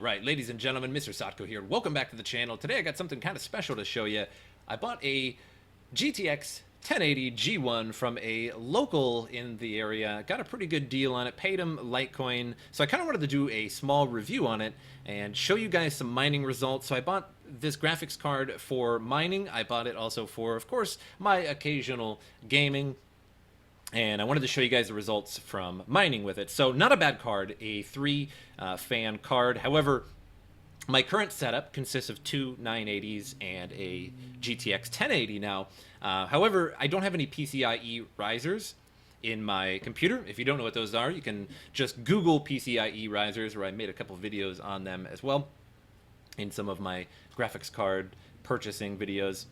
Right, ladies and gentlemen, MrSotko here. Welcome back to the channel. Today I got something kind of special to show you. I bought a GTX 1080 G1 from a local in the area. Got a pretty good deal on it, paid him Litecoin. So I kind of wanted to do a small review on it and show you guys some mining results. So I bought this graphics card for mining. I bought it also for, of course, my occasional gaming. And I wanted to show you guys the results from mining with it. So not a bad card, a 3 fan card. However, my current setup consists of two 980s and a GTX 1080 now. However, I don't have any PCIe risers in my computer. If you don't know what those are, you can just Google PCIe risers, where I made a couple videos on them as well in some of my graphics card purchasing videos.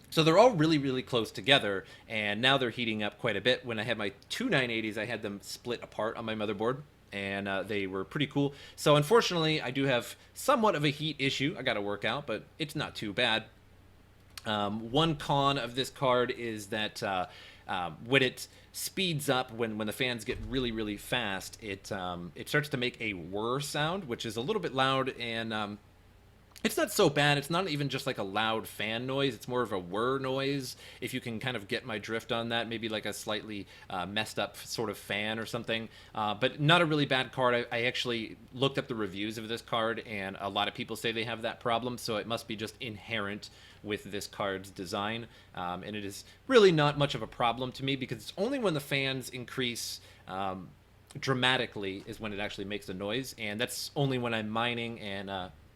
So they're all really, really close together, and now they're heating up quite a bit. When I had my two 980s, I had them split apart on my motherboard, and they were pretty cool. So unfortunately, I do have somewhat of a heat issue I got to work out, but it's not too bad. One con of this card is that when it speeds up, when the fans get really, really fast, it starts to make a whir sound, which is a little bit loud, and it's not so bad. It's not even just like a loud fan noise. It's more of a whir noise, if you can kind of get my drift on that. Maybe like a slightly messed up sort of fan or something. But not a really bad card. I actually looked up the reviews of this card, and a lot of people say they have that problem, so it must be just inherent with this card's design. And it is really not much of a problem to me, because it's only when the fans increase dramatically is when it actually makes a noise. And that's only when I'm mining, and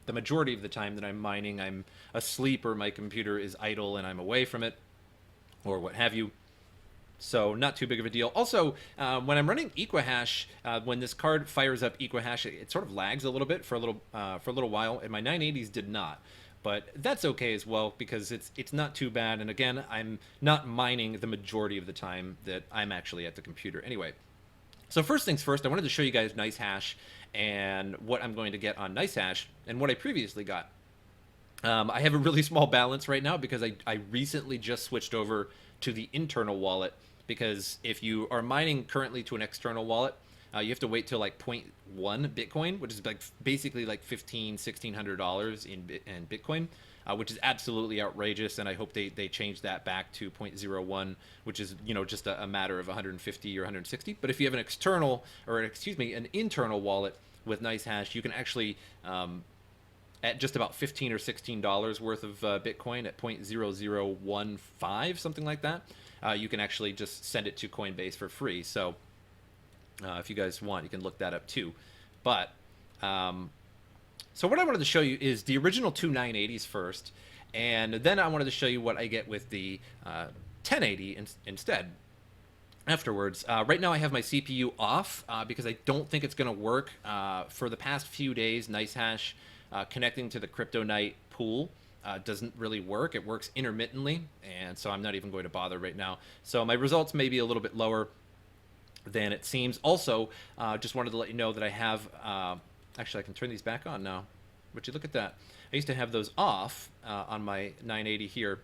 the majority of the time that I'm mining, I'm asleep, or my computer is idle and I'm away from it, or what have you. So not too big of a deal. Also, when I'm running Equihash, when this card fires up Equihash, it sort of lags a little bit for a little while, and my 980s did not. But that's okay as well, because it's not too bad. And again, I'm not mining the majority of the time that I'm actually at the computer anyway. So first things first, I wanted to show you guys Nicehash and what I'm going to get on Nicehash and what I previously got. I have a really small balance right now because I recently just switched over to the internal wallet, because if you are mining currently to an external wallet, you have to wait till like zero point 0.1 Bitcoin, which is like basically like $1,500 in Bitcoin. Which is absolutely outrageous, and I hope they change that back to 0.01, which is, just a matter of 150 or 160. But if you have an external, or excuse me, an internal wallet with Nicehash, you can actually, at just about $15 or $16 worth of Bitcoin at 0.0015, something like that, you can actually just send it to Coinbase for free. So if you guys want, you can look that up too. But so what I wanted to show you is the original two 980s first, and then I wanted to show you what I get with the 1080 instead afterwards. Right now I have my CPU off because I don't think it's going to work. For the past few days, Nicehash connecting to the CryptoNight pool doesn't really work. It works intermittently, and so I'm not even going to bother right now. So my results may be a little bit lower than it seems. Also, just wanted to let you know that I have... actually, I can turn these back on now. Would you look at that? I used to have those off on my 980 here,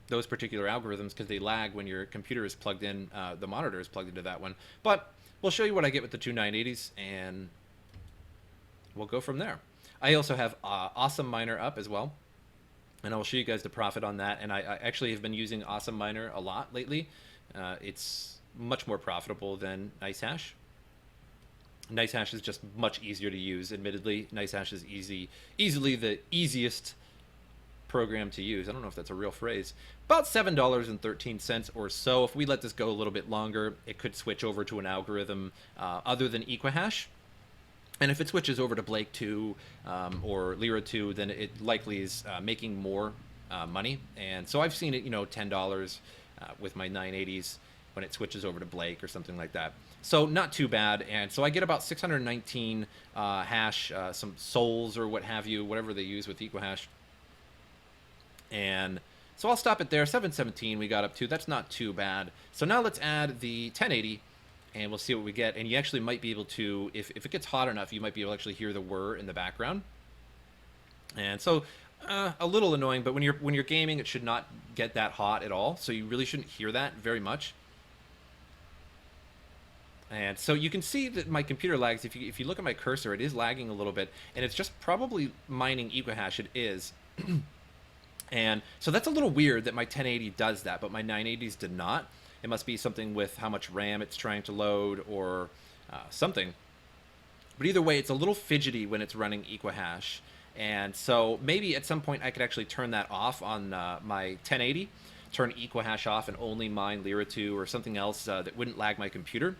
those particular algorithms, because they lag when your computer is plugged in, the monitor is plugged into that one. But we'll show you what I get with the two 980s, and we'll go from there. I also have Awesome Miner up as well, and I'll show you guys the profit on that. And I actually have been using Awesome Miner a lot lately. It's much more profitable than Nicehash. Nicehash is just much easier to use. Admittedly, Nicehash is easily the easiest program to use. I don't know if that's a real phrase. About $7.13 or so. If we let this go a little bit longer, it could switch over to an algorithm other than Equihash. And if it switches over to Blake 2 or Lyra 2, then it likely is making more money. And so I've seen it, $10 with my 980s when it switches over to Blake or something like that. So not too bad. And so I get about 619 hash, some souls or what have you, whatever they use with Equihash. And so I'll stop it there. 717 we got up to. That's not too bad. So now let's add the 1080, and we'll see what we get. And you actually might be able to, if it gets hot enough, you might be able to actually hear the whir in the background. And so a little annoying, but when you're gaming, it should not get that hot at all. So you really shouldn't hear that very much. And so you can see that my computer lags. If you look at my cursor, it is lagging a little bit, and it's just probably mining equihash. It is. And so that's a little weird that my 1080 does that, but my 980s did not. It must be something with how much RAM it's trying to load or something. But either way, it's a little fidgety when it's running equihash. And so maybe at some point I could actually turn that off on my 1080, turn equihash off and only mine Lyra 2 or something else that wouldn't lag my computer.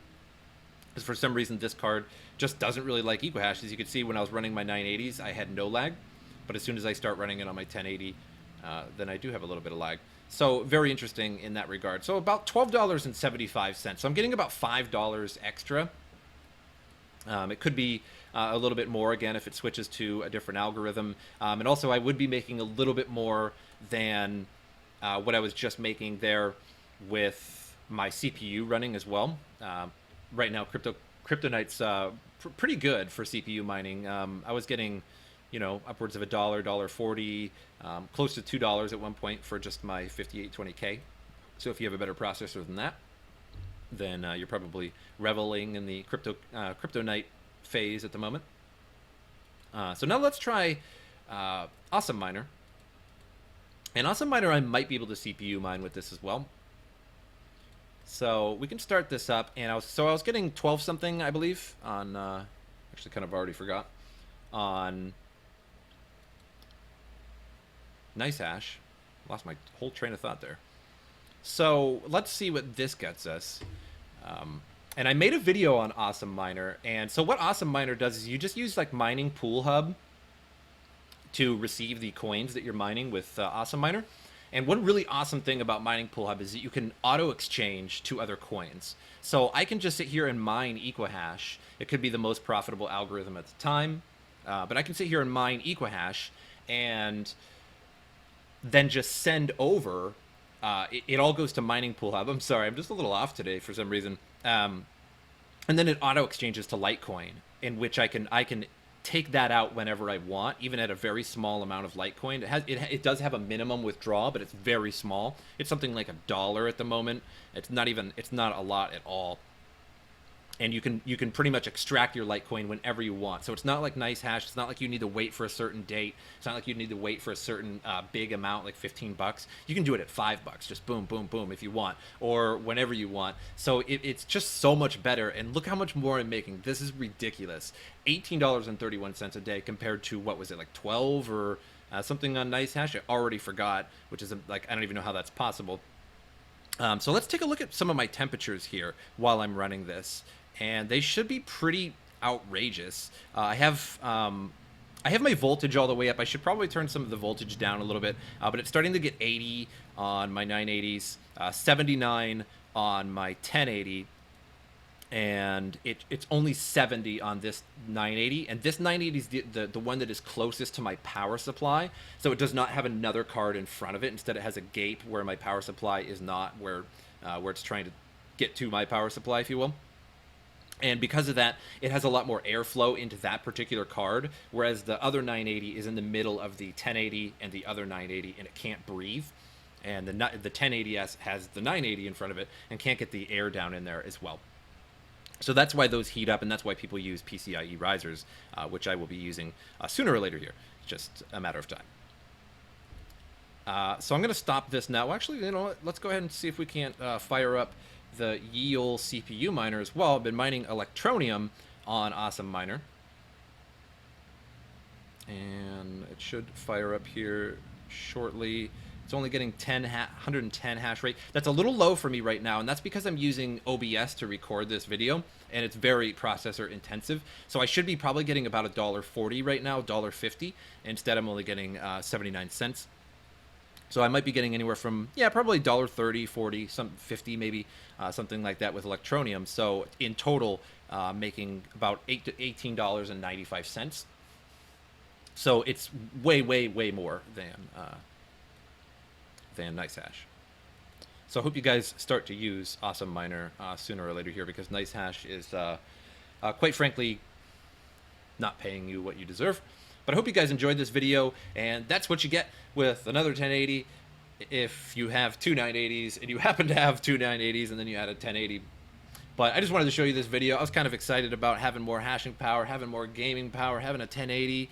Because for some reason this card just doesn't really like equihash. As you can see, when I was running my 980s, I had no lag. But as soon as I start running it on my 1080, then I do have a little bit of lag. So very interesting in that regard. So about $12.75. So I'm getting about $5 extra. It could be a little bit more, again, if it switches to a different algorithm. And also, I would be making a little bit more than what I was just making there with my CPU running as well. Right now, Kryptonite's pretty good for CPU mining. I was getting, upwards of $1, $1.40, close to $2 at one point for just my 5820K. So if you have a better processor than that, then you're probably reveling in the Kryptonite phase at the moment. So now let's try Awesome Miner. And Awesome Miner, I might be able to CPU mine with this as well. So we can start this up, and I was getting 12 something, I believe, on actually kind of already forgot, on Nicehash. Lost my whole train of thought there. So let's see what this gets us. And I made a video on Awesome Miner, and so what Awesome Miner does is you just use like Mining Pool Hub to receive the coins that you're mining with Awesome Miner. And one really awesome thing about Mining Pool Hub is that you can auto-exchange to other coins. So I can just sit here and mine equihash. It could be the most profitable algorithm at the time, but I can sit here and mine equihash and then just send over. It all goes to Mining Pool Hub. I'm sorry, I'm just a little off today for some reason. And then it auto-exchanges to Litecoin, in which I can take that out whenever I want, even at a very small amount of Litecoin. It does have a minimum withdrawal, but it's very small. It's something like $1 at the moment. It's not a lot at all. And you can pretty much extract your Litecoin whenever you want. So it's not like Nicehash. It's not like you need to wait for a certain date. It's not like you need to wait for a certain big amount, like $15. You can do it at $5, just boom, boom, boom, if you want, or whenever you want. So it's just so much better. And look how much more I'm making. This is ridiculous. $18.31 a day compared to, what was it, like 12 or something on Nicehash? I already forgot, which is like, I don't even know how that's possible. So let's take a look at some of my temperatures here while I'm running this. And they should be pretty outrageous. I have my voltage all the way up. I should probably turn some of the voltage down a little bit, but it's starting to get 80 on my 980s, 79 on my 1080, and it's only 70 on this 980. And this 980 is the one that is closest to my power supply, so it does not have another card in front of it. Instead, it has a gate where my power supply is not, where it's trying to get to my power supply, if you will. And because of that, it has a lot more airflow into that particular card, whereas the other 980 is in the middle of the 1080 and the other 980, and it can't breathe. And the 1080S has the 980 in front of it and can't get the air down in there as well. So that's why those heat up, and that's why people use PCIe risers, which I will be using sooner or later here. Just a matter of time. So I'm going to stop this now. Actually, let's go ahead and see if we can't fire up the Yeol CPU miner as well. I've been mining Electronium on Awesome Miner, and it should fire up here shortly. It's only getting 110 hash rate. That's a little low for me right now, and that's because I'm using OBS to record this video, and it's very processor intensive. So I should be probably getting about $1.40 right now, $1.50. Instead, I'm only getting 79 cents. So I might be getting anywhere from, probably $1.30, 40, some 50 maybe, something like that with Electronium. So in total, making about $8 to $18.95. So it's way, way, way more than Nicehash. So I hope you guys start to use Awesome Miner sooner or later here, because Nicehash is, quite frankly, not paying you what you deserve. But I hope you guys enjoyed this video, and that's what you get with another 1080. If you have two 980s, and you happen to have two 980s, and then you add a 1080, But I just wanted to show you this video. I was kind of excited about having more hashing power, having more gaming power, having a 1080.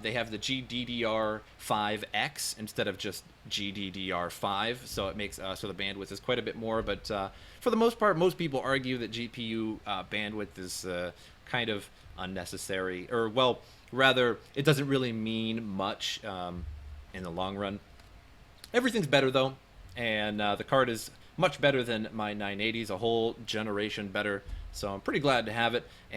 They have the GDDR5X instead of just GDDR5, so it makes so the bandwidth is quite a bit more. But for the most part, most people argue that GPU bandwidth is kind of unnecessary, or well, rather, it doesn't really mean much in the long run. Everything's better though, and the card is much better than my 980s, a whole generation better. So I'm pretty glad to have it.